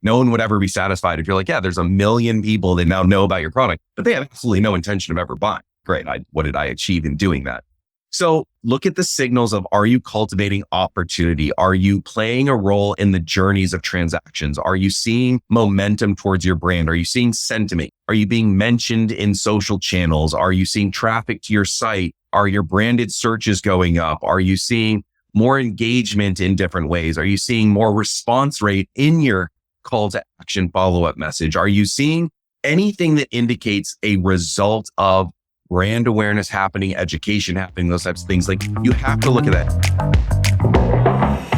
No one would ever be satisfied if you're like, yeah, there's a million people that now know about your product, but they have absolutely no intention of ever buying. Great. What did I achieve in doing that? So look at the signals of, are you cultivating opportunity? Are you playing a role in the journeys of transactions? Are you seeing momentum towards your brand? Are you seeing sentiment? Are you being mentioned in social channels? Are you seeing traffic to your site? Are your branded searches going up? Are you seeing more engagement in different ways? Are you seeing more response rate in your call to action follow-up message? Are you seeing anything that indicates a result of brand awareness happening, education happening, those types of things? Like, you have to look at that.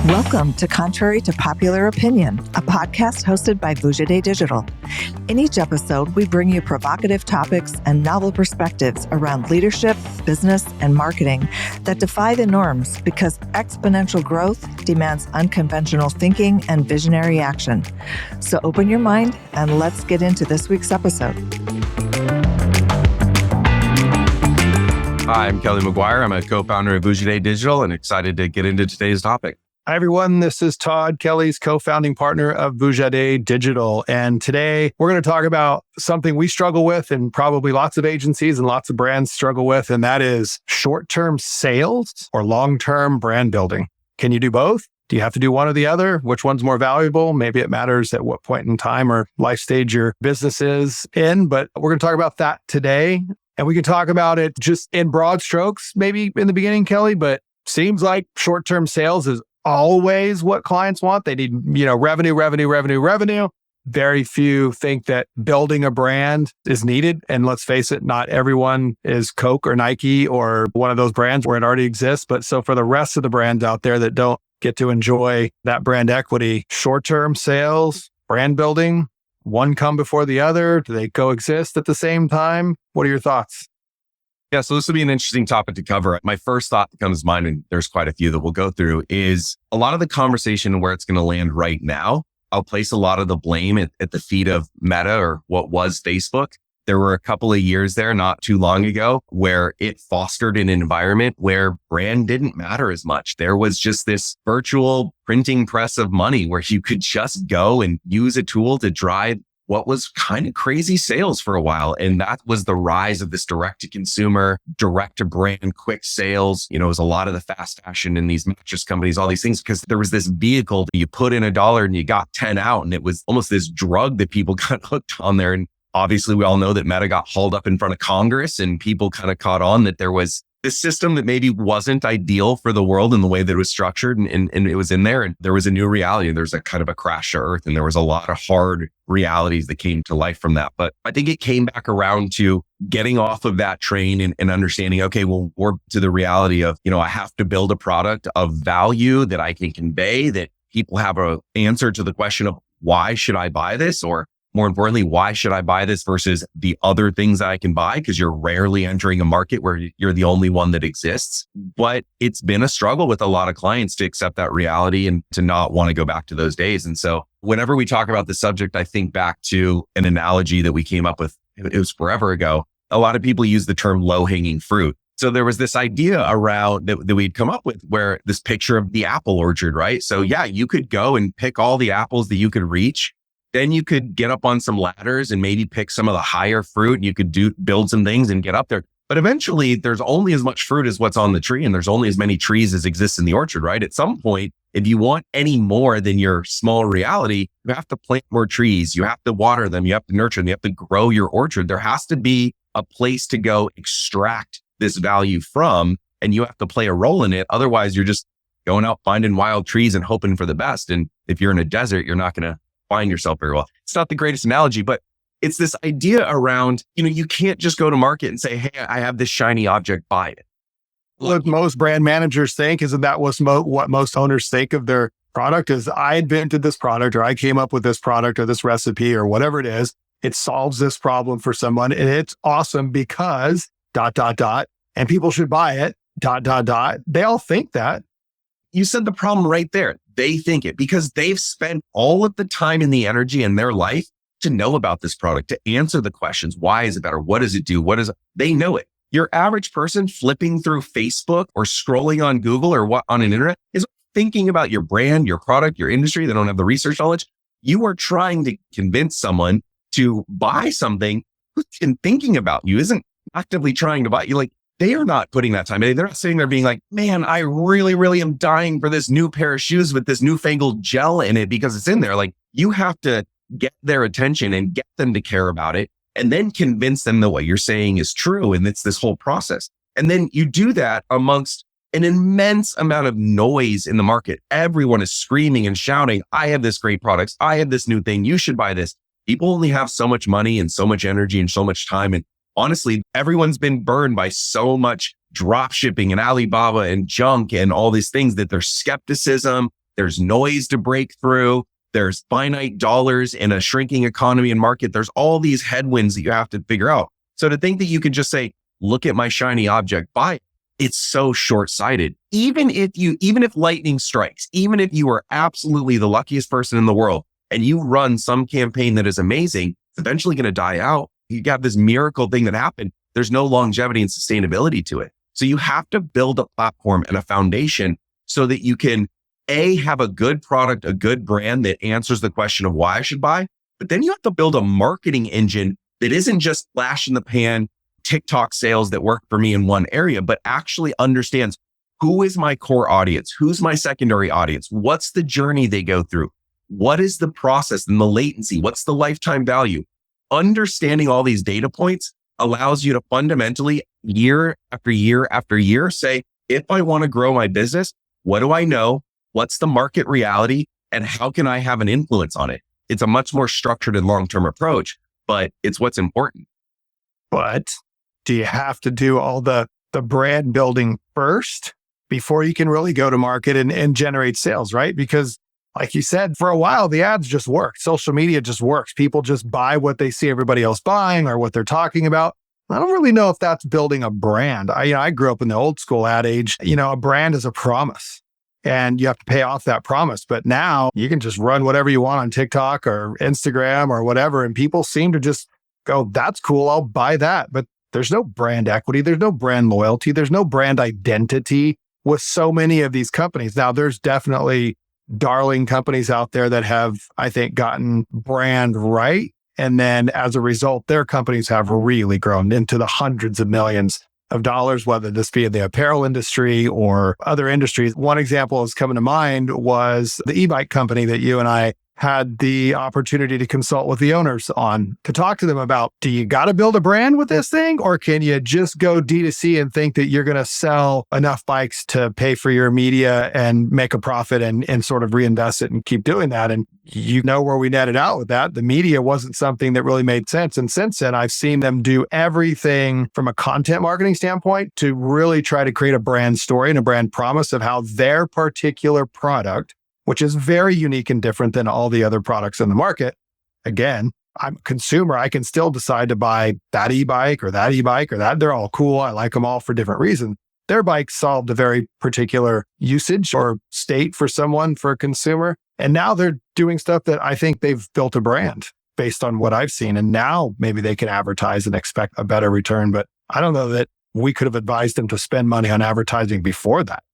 Welcome to Contrary to Popular Opinion, a podcast hosted by Vujade Digital. In each episode, we bring you provocative topics and novel perspectives around leadership, business, and marketing that defy the norms because exponential growth demands unconventional thinking and visionary action. So open your mind and let's get into this week's episode. Hi, I'm Kelly McGuire. I'm a co-founder of Vujade Digital and excited to get into today's topic. Hi, everyone. This is Todd, Kelly's co-founding partner of Vujade Digital. And today we're going to talk about something we struggle with and probably lots of agencies and lots of brands struggle with, and that is short-term sales or long-term brand building. Can you do both? Do you have to do one or the other? Which one's more valuable? Maybe it matters at what point in time or life stage your business is in, but we're going to talk about that today. And we can talk about it just in broad strokes, maybe in the beginning, Kelly, but seems like short-term sales is always what clients want. They need, revenue. Very few think that building a brand is needed. And let's face it, not everyone is Coke or Nike or one of those brands where it already exists. But so for the rest of the brands out there that don't get to enjoy that brand equity, short-term sales, brand building, one come before the other? Do they coexist at the same time? What are your thoughts? Yeah, so this will be an interesting topic to cover. My first thought that comes to mind, and there's quite a few that we'll go through, is a lot of the conversation where it's going to land right now. I'll place a lot of the blame at the feet of Meta, or what was Facebook. There were a couple of years there not too long ago where it fostered an environment where brand didn't matter as much. There was just this virtual printing press of money where you could just go and use a tool to drive what was kind of crazy sales for a while. And that was the rise of this direct to consumer, direct to brand, quick sales. It was a lot of the fast fashion in these mattress companies, all these things, because there was this vehicle that you put in $1 and you got 10 out. And it was almost this drug that people got hooked on there. And obviously we all know that Meta got hauled up in front of Congress and people kind of caught on that there was this system that maybe wasn't ideal for the world in the way that it was structured, and it was in there, and there was a new reality. There's a kind of a crash to earth, and there was a lot of hard realities that came to life from that. But I think it came back around to getting off of that train and understanding, okay, well, we're to the reality of, I have to build a product of value that I can convey, that people have an answer to the question of why should I buy this? Or more importantly, why should I buy this versus the other things that I can buy? Because you're rarely entering a market where you're the only one that exists. But it's been a struggle with a lot of clients to accept that reality and to not want to go back to those days. And so whenever we talk about the subject, I think back to an analogy that we came up with. It was forever ago. A lot of people use the term low-hanging fruit. So there was this idea around that we'd come up with where this picture of the apple orchard, right? So yeah, you could go and pick all the apples that you could reach. Then you could get up on some ladders and maybe pick some of the higher fruit, and you could build some things and get up there. But eventually there's only as much fruit as what's on the tree, and there's only as many trees as exist in the orchard, right? At some point, if you want any more than your small reality, you have to plant more trees. You have to water them. You have to nurture them. You have to grow your orchard. There has to be a place to go extract this value from, and you have to play a role in it. Otherwise, you're just going out finding wild trees and hoping for the best. And if you're in a desert, you're not going to find yourself very well. It's not the greatest analogy, but it's this idea around, you can't just go to market and say, hey, I have this shiny object, buy it. What most brand managers think, isn't that what most owners think of their product is, I invented this product, or I came up with this product or this recipe or whatever it is. It solves this problem for someone, and it's awesome because ... and people should buy it ... They all think that. You said the problem right there. They think it because they've spent all of the time and the energy in their life to know about this product, to answer the questions. Why is it better? What does it do? They know it. Your average person flipping through Facebook or scrolling on Google or on an internet is thinking about your brand, your product, your industry. They don't have the research knowledge. You are trying to convince someone to buy something who's been thinking about you, isn't actively trying to buy you. Like, they are not putting that time. They're not sitting there being like, man, I really, really am dying for this new pair of shoes with this newfangled gel in it because it's in there. Like, you have to get their attention and get them to care about it and then convince them that what you're saying is true. And it's this whole process. And then you do that amongst an immense amount of noise in the market. Everyone is screaming and shouting, I have this great product. I have this new thing. You should buy this. People only have so much money and so much energy and so much time. And honestly, everyone's been burned by so much drop shipping and Alibaba and junk and all these things that there's skepticism, there's noise to break through, there's finite dollars in a shrinking economy and market. There's all these headwinds that you have to figure out. So to think that you can just say, look at my shiny object, buy it. It's so short-sighted. Even if lightning strikes, even if you are absolutely the luckiest person in the world and you run some campaign that is amazing, it's eventually going to die out. You got this miracle thing that happened. There's no longevity and sustainability to it. So you have to build a platform and a foundation so that you can have a good product, a good brand that answers the question of why I should buy. But then you have to build a marketing engine that isn't just flash in the pan TikTok sales that work for me in one area, but actually understands who is my core audience? Who's my secondary audience? What's the journey they go through? What is the process and the latency? What's the lifetime value? Understanding all these data points allows you to fundamentally year after year after year say, if I want to grow my business, what do I know? What's the market reality? And how can I have an influence on it? It's a much more structured and long-term approach, but it's what's important. But do you have to do all the brand building first before you can really go to market and generate sales, right? Because like you said, for a while, the ads just work. Social media just works. People just buy what they see everybody else buying or what they're talking about. I don't really know if that's building a brand. I grew up in the old school ad age. A brand is a promise and you have to pay off that promise. But now you can just run whatever you want on TikTok or Instagram or whatever. And people seem to just go, that's cool. I'll buy that. But there's no brand equity. There's no brand loyalty. There's no brand identity with so many of these companies. Now, there's definitely darling companies out there that have, I think, gotten brand right. And then as a result, their companies have really grown into the hundreds of millions of dollars, whether this be in the apparel industry or other industries. One example that's coming to mind was the e-bike company that you and I had the opportunity to consult with the owners on, to talk to them about, do you got to build a brand with this thing? Or can you just go D2C and think that you're going to sell enough bikes to pay for your media and make a profit and sort of reinvest it and keep doing that? And you know where we netted out with that. The media wasn't something that really made sense. And since then, I've seen them do everything from a content marketing standpoint to really try to create a brand story and a brand promise of how their particular product, which is very unique and different than all the other products in the market. Again, I'm a consumer. I can still decide to buy that e-bike or that e-bike or that. They're all cool. I like them all for different reasons. Their bike solved a very particular usage or state for someone, for a consumer. And now they're doing stuff that I think they've built a brand based on what I've seen. And now maybe they can advertise and expect a better return. But I don't know that we could have advised them to spend money on advertising before that.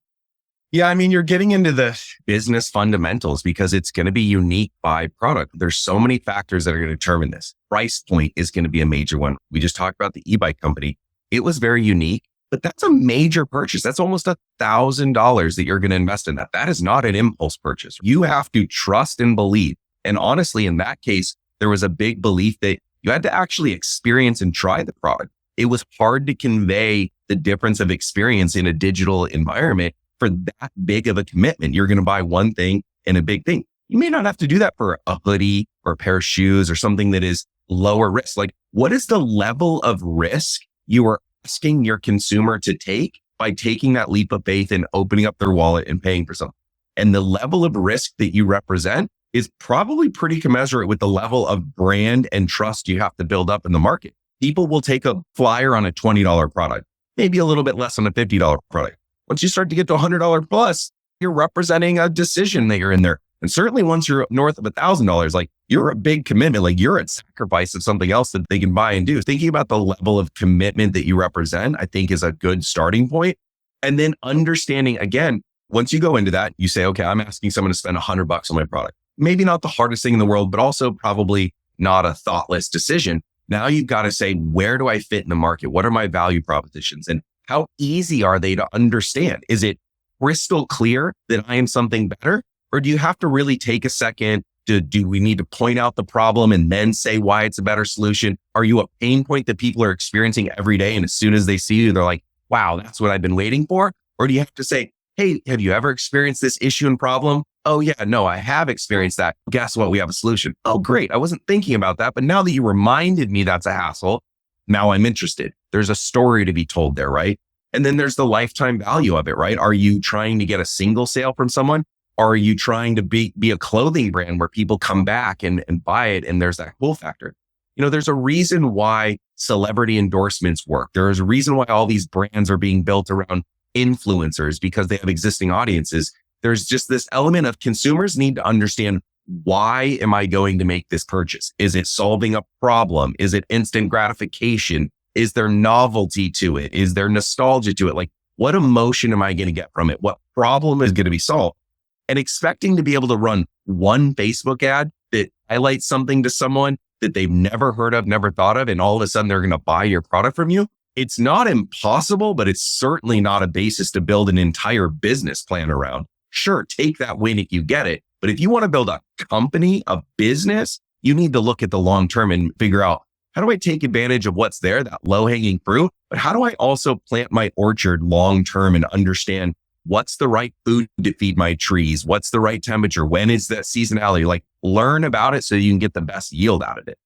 Yeah, I mean, you're getting into the business fundamentals because it's going to be unique by product. There's so many factors that are going to determine this. Price point is going to be a major one. We just talked about the e-bike company. It was very unique, but that's a major purchase. That's almost $1,000 that you're going to invest in that. That is not an impulse purchase. You have to trust and believe. And honestly, in that case, there was a big belief that you had to actually experience and try the product. It was hard to convey the difference of experience in a digital environment for that big of a commitment. You're going to buy one thing and a big thing. You may not have to do that for a hoodie or a pair of shoes or something that is lower risk. Like, what is the level of risk you are asking your consumer to take by taking that leap of faith and opening up their wallet and paying for something? And the level of risk that you represent is probably pretty commensurate with the level of brand and trust you have to build up in the market. People will take a flyer on a $20 product, maybe a little bit less on a $50 product. Once you start to get to $100 plus, you're representing a decision that you're in there. And certainly once you're north of $1,000, like, you're a big commitment, like you're at sacrifice of something else that they can buy and do. Thinking about the level of commitment that you represent, I think, is a good starting point. And then understanding, again, once you go into that, you say, okay, I'm asking someone to spend $100 on my product. maybe not the hardest thing in the world, but also probably not a thoughtless decision. Now you've got to say, where do I fit in the market? What are my value propositions? And how easy are they to understand? Is it crystal clear that I am something better? Or do you have to really take a second? Do we need to point out the problem and then say why it's a better solution? Are you a pain point that people are experiencing every day? And as soon as they see you, they're like, wow, that's what I've been waiting for. Or do you have to say, hey, have you ever experienced this issue and problem? Oh yeah, no, I have experienced that. Guess what? We have a solution. Oh, great. I wasn't thinking about that. But now that you reminded me that's a hassle, now I'm interested. There's a story to be told there, right? And then there's the lifetime value of it, right? Are you trying to get a single sale from someone? Or are you trying to be a clothing brand where people come back and buy it and there's that cool factor? You know, there's a reason why celebrity endorsements work. There's a reason why all these brands are being built around influencers because they have existing audiences. There's just this element of consumers need to understand, why am I going to make this purchase? Is it solving a problem? Is it instant gratification? Is there novelty to it? Is there nostalgia to it? Like, what emotion am I going to get from it? What problem is going to be solved? And expecting to be able to run one Facebook ad that highlights something to someone that they've never heard of, never thought of, and all of a sudden they're going to buy your product from you. It's not impossible, but it's certainly not a basis to build an entire business plan around. Sure, take that win if you get it. But if you want to build a company, a business, you need to look at the long term and figure out, how do I take advantage of what's there, that low hanging fruit? But how do I also plant my orchard long term and understand what's the right food to feed my trees? What's the right temperature? When is that seasonality? Like, learn about it so you can get the best yield out of it.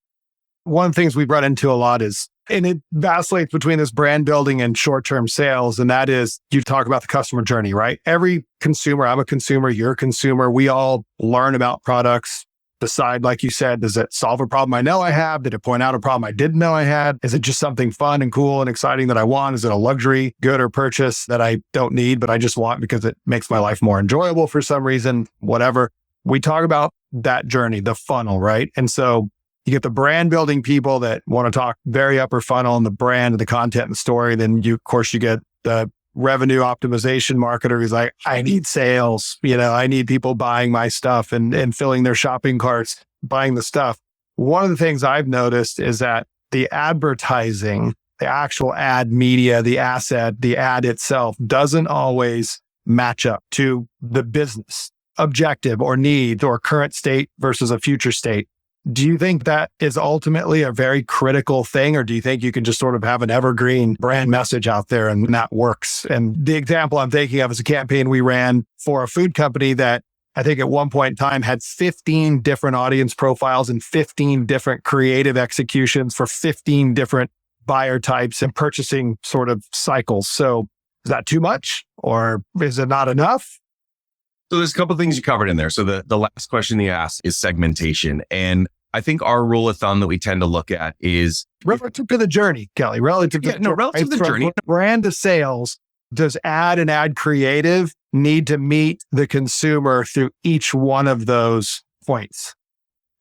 One of the things we've run into a lot is, and it vacillates between this brand building and short-term sales. And that is, you talk about the customer journey, right? Every consumer, I'm a consumer, you're a consumer. We all learn about products, decide, like you said, does it solve a problem I know I have? Did it point out a problem I didn't know I had? Is it just something fun and cool and exciting that I want? Is it a luxury good or purchase that I don't need, but I just want because it makes my life more enjoyable for some reason, whatever. We talk about that journey, the funnel, right? And so you get the brand building people that want to talk very upper funnel and the brand and the content and the story. Then you, of course, you get the revenue optimization marketer who's like, I need sales. I need people buying my stuff and filling their shopping carts, buying the stuff. One of the things I've noticed is that the advertising, the actual ad media, the asset, the ad itself doesn't always match up to the business objective or needs or current state versus a future state. Do you think that is ultimately a very critical thing, or do you think you can just sort of have an evergreen brand message out there and that works? And the example I'm thinking of is a campaign we ran for a food company that I think at one point in time had 15 different audience profiles and 15 different creative executions for 15 different buyer types and purchasing sort of cycles. So is that too much or is it not enough? So there's a couple of things you covered in there. So the last question you asked is segmentation. And I think our rule of thumb that we tend to look at is relative to the journey, Kelly, relative to the journey. Brand to sales, does ad and ad creative need to meet the consumer through each one of those points?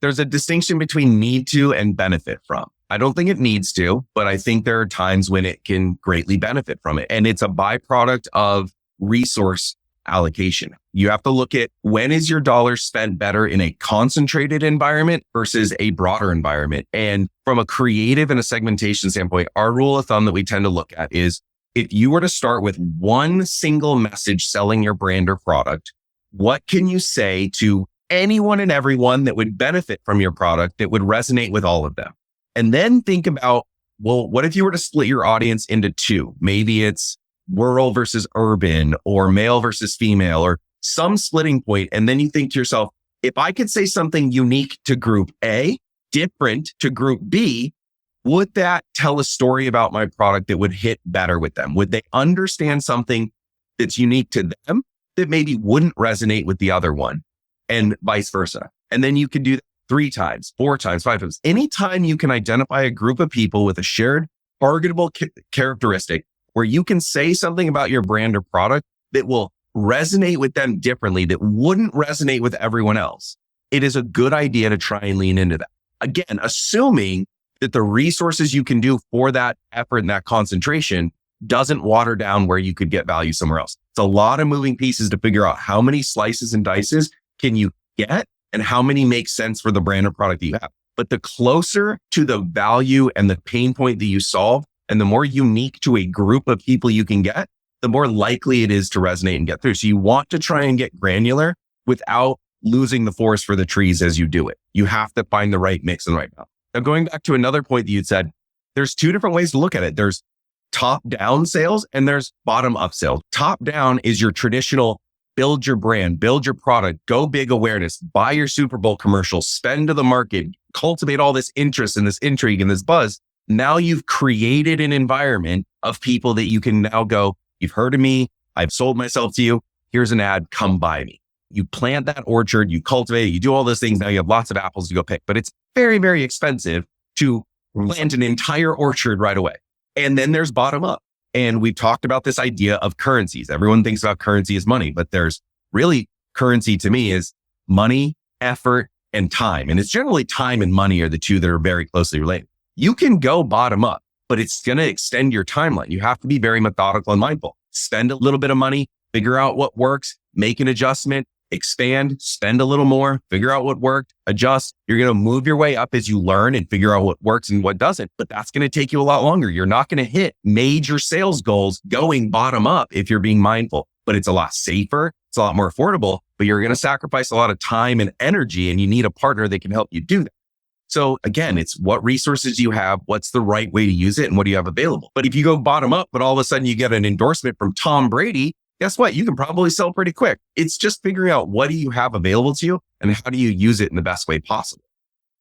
There's a distinction between need to and benefit from. I don't think it needs to, but I think there are times when it can greatly benefit from it. And it's a byproduct of resource allocation. You have to look at, when is your dollar spent better in a concentrated environment versus a broader environment. And from a creative and a segmentation standpoint, our rule of thumb that we tend to look at is, if you were to start with one single message selling your brand or product, what can you say to anyone and everyone that would benefit from your product that would resonate with all of them? And then think about, well, what if you were to split your audience into two? Maybe it's rural versus urban, or male versus female, or some splitting point. And then you think to yourself, if I could say something unique to group A, different to group B, would that tell a story about my product that would hit better with them? Would they understand something that's unique to them that maybe wouldn't resonate with the other one, and vice versa? And then you can do that 3 times, 4 times, 5 times. Anytime you can identify a group of people with a shared targetable characteristic where you can say something about your brand or product that will resonate with them differently, that wouldn't resonate with everyone else, it is a good idea to try and lean into that. Again, assuming that the resources you can do for that effort and that concentration doesn't water down where you could get value somewhere else. It's a lot of moving pieces to figure out how many slices and dices can you get and how many make sense for the brand or product that you have. But the closer to the value and the pain point that you solve, and the more unique to a group of people you can get, the more likely it is to resonate and get through. So you want to try and get granular without losing the forest for the trees as you do it. You have to find the right mix and right balance. Now, going back to another point that you'd said, there's two different ways to look at it. There's top-down sales and there's bottom-up sales. Top-down is your traditional build your brand, build your product, go big awareness, buy your Super Bowl commercial, spend to the market, cultivate all this interest and this intrigue and this buzz. Now you've created an environment of people that you can now go, you've heard of me, I've sold myself to you, here's an ad, come buy me. You plant that orchard, you cultivate it, you do all those things. Now you have lots of apples to go pick, but it's very, very expensive to plant an entire orchard right away. And then there's bottom up. And we've talked about this idea of currencies. Everyone thinks about currency as money, but there's really currency to me is money, effort, and time. And it's generally time and money are the two that are very closely related. You can go bottom up, but it's going to extend your timeline. You have to be very methodical and mindful. Spend a little bit of money, figure out what works, make an adjustment, expand, spend a little more, figure out what worked, adjust. You're going to move your way up as you learn and figure out what works and what doesn't, but that's going to take you a lot longer. You're not going to hit major sales goals going bottom up if you're being mindful, but it's a lot safer. It's a lot more affordable, but you're going to sacrifice a lot of time and energy, and you need a partner that can help you do that. So again, it's what resources you have, what's the right way to use it, and what do you have available. But if you go bottom up, but all of a sudden you get an endorsement from Tom Brady, guess what? You can probably sell pretty quick. It's just figuring out what do you have available to you and how do you use it in the best way possible.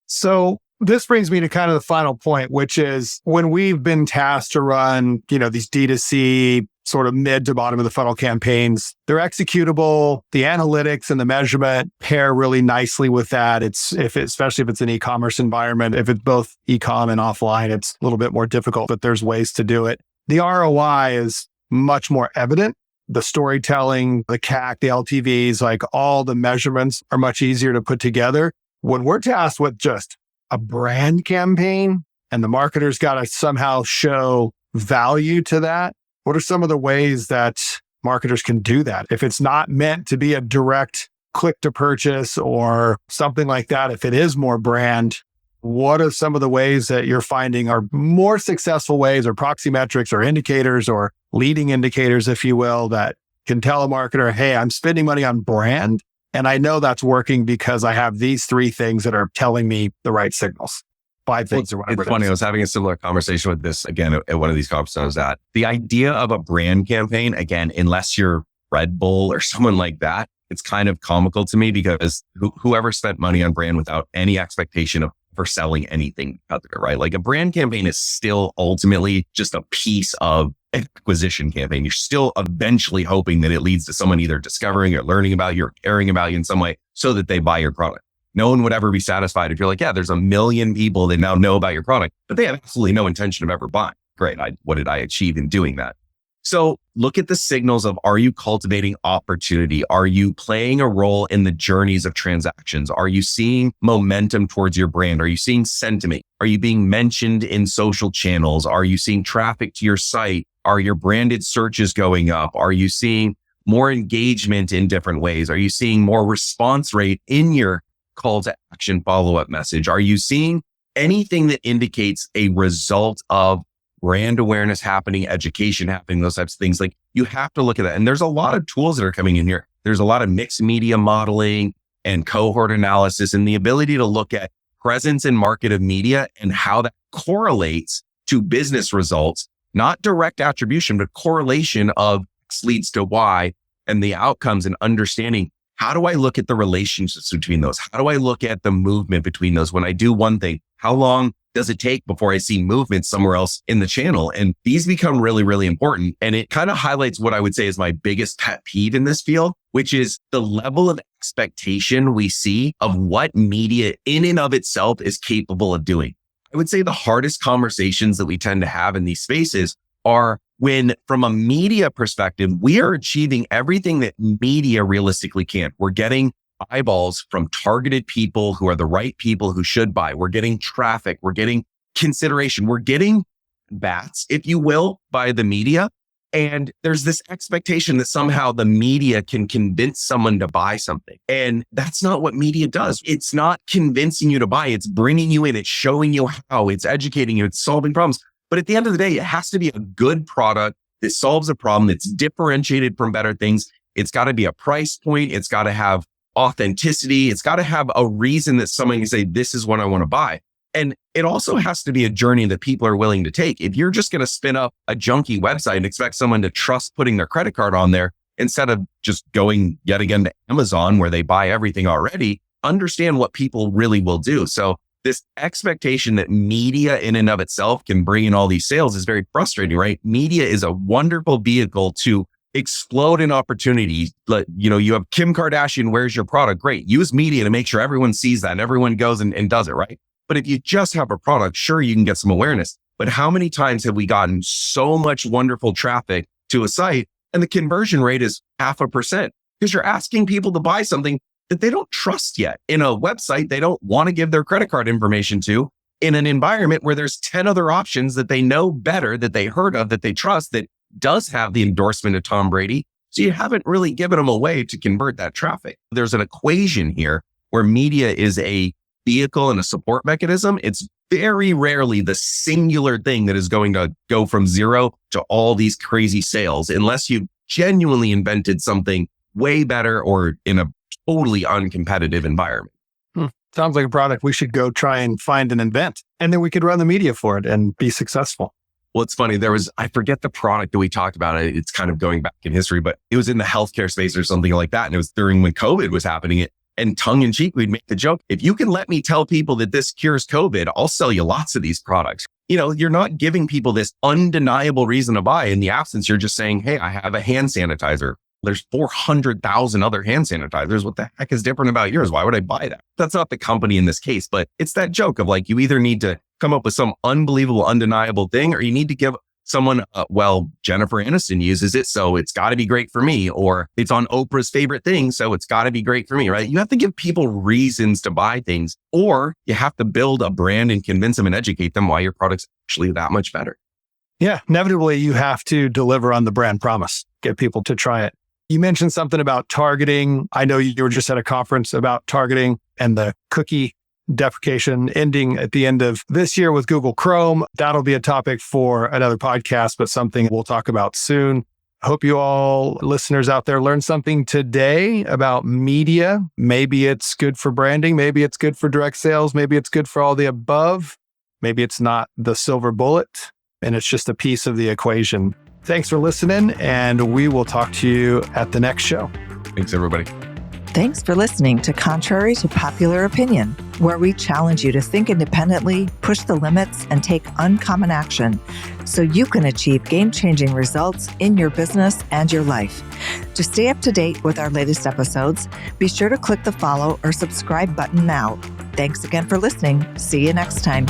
So this brings me to kind of the final point, which is when we've been tasked to run, these D2C sort of mid to bottom of the funnel campaigns, they're executable. The analytics and the measurement pair really nicely with that. Especially if it's an e-commerce environment, if it's both e-com and offline, it's a little bit more difficult, but there's ways to do it. The ROI is much more evident. The storytelling, the CAC, the LTVs, like all the measurements are much easier to put together. When we're tasked with just a brand campaign and the marketer's got to somehow show value to that, what are some of the ways that marketers can do that? If it's not meant to be a direct click to purchase or something like that, if it is more brand, what are some of the ways that you're finding are more successful ways or proxy metrics or indicators or leading indicators, if you will, that can tell a marketer, hey, I'm spending money on brand and I know that's working because I have these 3 things that are telling me the right signals. 5 things or whatever. It's funny. I was having a similar conversation with this again at one of these conferences I was at. The idea of a brand campaign, again, unless you're Red Bull or someone like that, it's kind of comical to me because whoever spent money on brand without any expectation for selling anything out there, right? Like a brand campaign is still ultimately just a piece of acquisition campaign. You're still eventually hoping that it leads to someone either discovering or learning about you or caring about you in some way so that they buy your product. No one would ever be satisfied if you're like, yeah, there's 1 million people that now know about your product, but they have absolutely no intention of ever buying. Great. What did I achieve in doing that? So look at the signals of, are you cultivating opportunity? Are you playing a role in the journeys of transactions? Are you seeing momentum towards your brand? Are you seeing sentiment? Are you being mentioned in social channels? Are you seeing traffic to your site? Are your branded searches going up? Are you seeing more engagement in different ways? Are you seeing more response rate in your call to action follow-up message? Are you seeing anything that indicates a result of brand awareness happening, education happening, those types of things? Like you have to look at that. And there's a lot of tools that are coming in here. There's a lot of mixed media modeling and cohort analysis and the ability to look at presence and market of media and how that correlates to business results, not direct attribution, but correlation of X leads to Y and the outcomes and understanding. How do I look at the relationships between those? How do I look at the movement between those? When I do one thing, how long does it take before I see movement somewhere else in the channel? And these become really, really important. And it kind of highlights what I would say is my biggest pet peeve in this field, which is the level of expectation we see of what media in and of itself is capable of doing. I would say the hardest conversations that we tend to have in these spaces are when, from a media perspective, we are achieving everything that media realistically can. We're getting eyeballs from targeted people who are the right people who should buy. We're getting traffic. We're getting consideration. We're getting bats, if you will, by the media. And there's this expectation that somehow the media can convince someone to buy something. And that's not what media does. It's not convincing you to buy. It's bringing you in. It's showing you how. It's educating you. It's solving problems. But at the end of the day, it has to be a good product that solves a problem that's differentiated from better things. It's got to be a price point. It's got to have authenticity. It's got to have a reason that someone can say, this is what I want to buy. And it also has to be a journey that people are willing to take. If you're just going to spin up a junky website and expect someone to trust putting their credit card on there instead of just going yet again to Amazon where they buy everything already, understand what people really will do. So this expectation that media in and of itself can bring in all these sales is very frustrating, right? Media is a wonderful vehicle to explode in opportunities. You have Kim Kardashian, where's your product? Great. Use media to make sure everyone sees that and everyone goes and does it, right? But if you just have a product, sure, you can get some awareness. But how many times have we gotten so much wonderful traffic to a site and the conversion rate is 0.5%? Because you're asking people to buy something that they don't trust yet. In a website they don't want to give their credit card information to, in an environment where there's 10 other options that they know better, that they heard of, that they trust, that does have the endorsement of Tom Brady. So you haven't really given them a way to convert that traffic. There's an equation here where media is a vehicle and a support mechanism. It's very rarely the singular thing that is going to go from zero to all these crazy sales, unless you've genuinely invented something way better or in a totally uncompetitive environment. Sounds like a product we should go try and find and invent. And then we could run the media for it and be successful. Well, it's funny. I forget the product that we talked about. It's kind of going back in history, but it was in the healthcare space or something like that. And it was during when COVID was happening. And tongue in cheek, we'd make the joke, if you can let me tell people that this cures COVID, I'll sell you lots of these products. You're not giving people this undeniable reason to buy. In the absence, you're just saying, hey, I have a hand sanitizer. There's 400,000 other hand sanitizers. What the heck is different about yours? Why would I buy that? That's not the company in this case, but it's that joke of like, you either need to come up with some unbelievable, undeniable thing, or you need to give someone, Jennifer Aniston uses it, so it's got to be great for me, or it's on Oprah's favorite thing, so it's got to be great for me, right? You have to give people reasons to buy things, or you have to build a brand and convince them and educate them why your product's actually that much better. Yeah, inevitably you have to deliver on the brand promise, get people to try it. You mentioned something about targeting. I know you were just at a conference about targeting and the cookie deprecation ending at the end of this year with Google Chrome. That'll be a topic for another podcast, but something we'll talk about soon. I hope you all listeners out there learned something today about media. Maybe it's good for branding. Maybe it's good for direct sales. Maybe it's good for all the above. Maybe it's not the silver bullet and it's just a piece of the equation. Thanks for listening, and we will talk to you at the next show. Thanks, everybody. Thanks for listening to Contrary to Popular Opinion, where we challenge you to think independently, push the limits, and take uncommon action so you can achieve game-changing results in your business and your life. To stay up to date with our latest episodes, be sure to click the follow or subscribe button now. Thanks again for listening. See you next time.